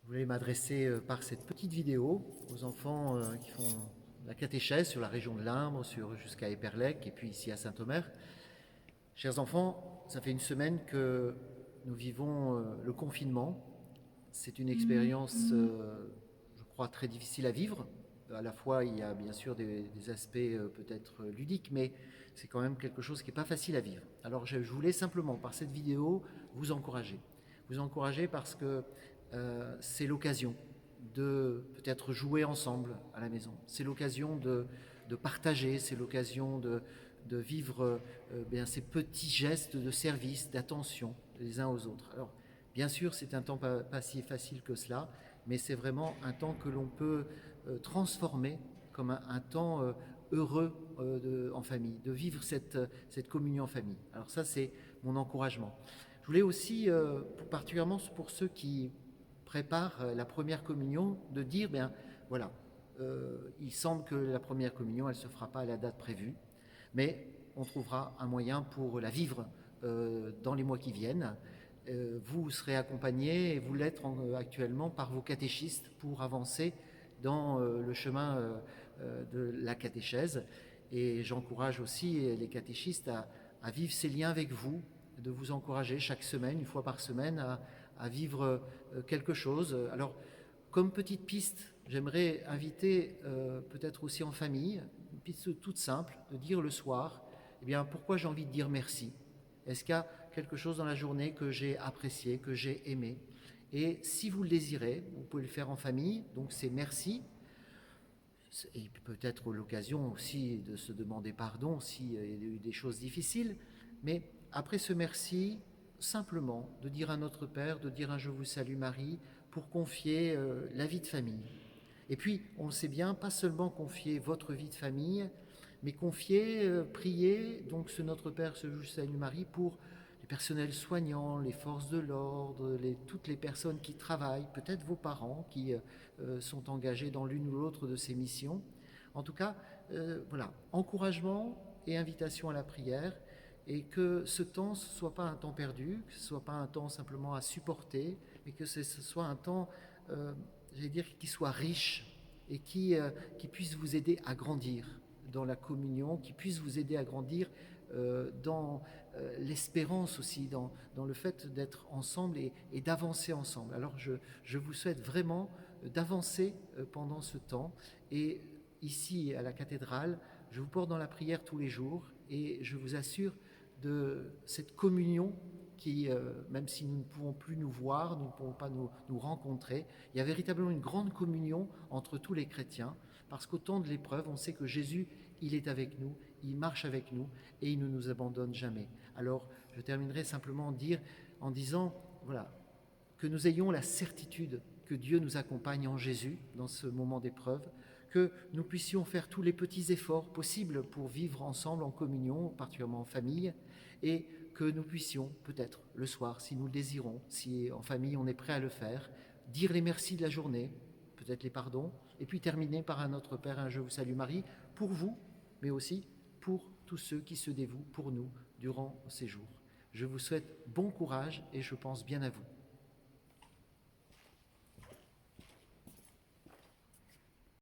Je voulais m'adresser par cette petite vidéo aux enfants qui font la catéchèse sur la région de l'Indre, jusqu'à Éperlec et puis ici à Saint-Omer. Chers enfants, ça fait une semaine que nous vivons le confinement. C'est une expérience, je crois, très difficile à vivre. À la fois, il y a bien sûr des aspects peut-être ludiques, mais c'est quand même quelque chose qui n'est pas facile à vivre. Alors je voulais simplement, par cette vidéo, vous encourager. Vous encourager parce que c'est l'occasion de peut-être jouer ensemble à la maison. C'est l'occasion de partager, c'est l'occasion de vivre bien, ces petits gestes de service, d'attention les uns aux autres. Alors, bien sûr, c'est un temps pas si facile que cela, mais c'est vraiment un temps que l'on peut transformer comme un temps heureux en famille, de vivre cette communion en famille. Alors ça, c'est mon encouragement. Je voulais aussi, particulièrement pour ceux qui préparent la première communion, de dire, bien voilà, il semble que la première communion, elle ne se fera pas à la date prévue, mais on trouvera un moyen pour la vivre dans les mois qui viennent. Vous serez accompagnés, et vous l'êtes actuellement, par vos catéchistes pour avancer dans le chemin de la catéchèse. Et j'encourage aussi les catéchistes à vivre ces liens avec vous, de vous encourager chaque semaine, une fois par semaine, à vivre quelque chose. Alors, comme petite piste, j'aimerais inviter peut-être aussi en famille, une piste toute simple, de dire le soir, eh bien, pourquoi j'ai envie de dire merci? Est-ce qu'il y a quelque chose dans la journée que j'ai apprécié, que j'ai aimé? Et si vous le désirez, vous pouvez le faire en famille, donc c'est merci. Et peut-être l'occasion aussi de se demander pardon s'il y a eu des choses difficiles. Mais après ce merci, simplement de dire à notre Père, de dire un Je vous salue Marie, pour confier la vie de famille. Et puis, on le sait bien, pas seulement confier votre vie de famille, mais confier, prier, donc ce Notre Père, ce Je vous salue Marie, pour les personnels soignants, les forces de l'ordre, toutes les personnes qui travaillent, peut-être vos parents qui sont engagés dans l'une ou l'autre de ces missions. En tout cas, voilà, encouragement et invitation à la prière, et que ce temps ne soit pas un temps perdu, que ce ne soit pas un temps simplement à supporter, mais que ce soit un temps, j'allais dire, qui soit riche et qui puisse vous aider à grandir dans la communion, qui puisse vous aider à grandir dans l'espérance aussi, dans le fait d'être ensemble et d'avancer ensemble. Alors je vous souhaite vraiment d'avancer pendant ce temps, et ici à la cathédrale, je vous porte dans la prière tous les jours, et je vous assure de cette communion qui, même si nous ne pouvons plus nous voir, nous ne pouvons pas nous rencontrer, il y a véritablement une grande communion entre tous les chrétiens, parce qu'au temps de l'épreuve, on sait que Jésus, il est avec nous, il marche avec nous, et il ne nous abandonne jamais. Alors, je terminerai simplement en disant, voilà, que nous ayons la certitude que Dieu nous accompagne en Jésus dans ce moment d'épreuve, que nous puissions faire tous les petits efforts possibles pour vivre ensemble en communion, particulièrement en famille, et que nous puissions peut-être le soir, si nous le désirons, si en famille on est prêt à le faire, dire les merci de la journée, peut-être les pardons, et puis terminer par un Notre Père, un Je vous salue Marie, pour vous, mais aussi pour tous ceux qui se dévouent pour nous durant ces jours. Je vous souhaite bon courage et je pense bien à vous.